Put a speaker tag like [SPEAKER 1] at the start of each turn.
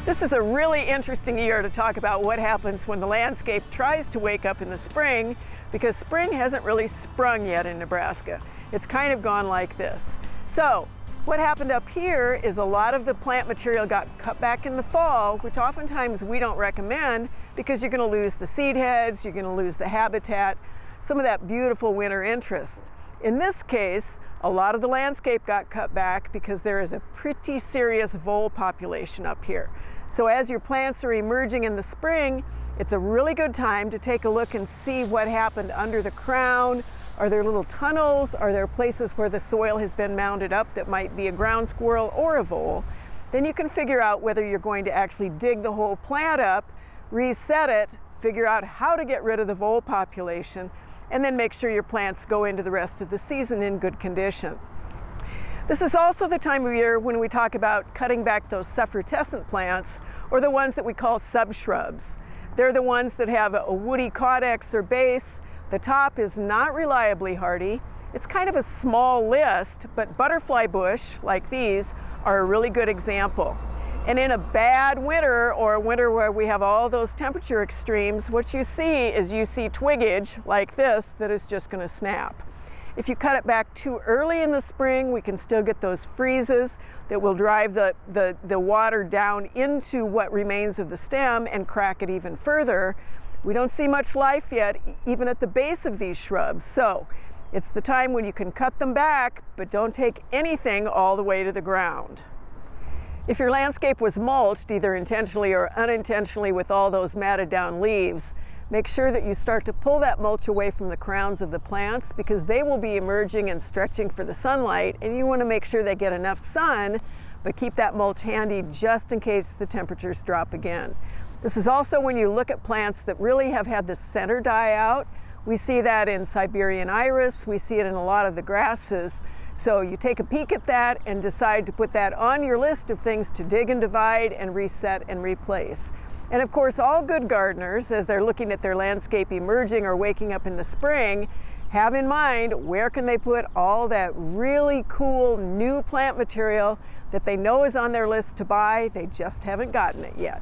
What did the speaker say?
[SPEAKER 1] This is a really interesting year to talk about what happens when the landscape tries to wake up in the spring, because spring hasn't really sprung yet in Nebraska. It's kind of gone like this. So what happened up here is a lot of the plant material got cut back in the fall, which oftentimes we don't recommend because you're going to lose the seed heads, you're going to lose the habitat, some of that beautiful winter interest. In this case, a lot of the landscape got cut back because there is a pretty serious vole population up here. So as your plants are emerging in the spring, it's a really good time to take a look and see what happened under the crown. Are there little tunnels? Are there places where the soil has been mounded up that might be a ground squirrel or a vole? Then you can figure out whether you're going to actually dig the whole plant up, reset it, figure out how to get rid of the vole population, and then make sure your plants go into the rest of the season in good condition. This is also the time of year when we talk about cutting back those suffrutescent plants, or the ones that we call subshrubs. They're the ones that have a woody caudex or base. The top is not reliably hardy. It's kind of a small list, but butterfly bush, like these, are a really good example. And in a bad winter, or a winter where we have all those temperature extremes, what you see is twiggage like this that is just going to snap. If you cut it back too early in the spring, we can still get those freezes that will drive the water down into what remains of the stem and crack it even further. We don't see much life yet, even at the base of these shrubs. So it's the time when you can cut them back, but don't take anything all the way to the ground. If your landscape was mulched, either intentionally or unintentionally with all those matted down leaves, make sure that you start to pull that mulch away from the crowns of the plants, because they will be emerging and stretching for the sunlight, and you want to make sure they get enough sun, but keep that mulch handy just in case the temperatures drop again. This is also when you look at plants that really have had the center die out. We see that in Siberian iris, we see it in a lot of the grasses. So you take a peek at that and decide to put that on your list of things to dig and divide and reset and replace. And of course, all good gardeners, as they're looking at their landscape emerging or waking up in the spring, have in mind where can they put all that really cool new plant material that they know is on their list to buy. They just haven't gotten it yet.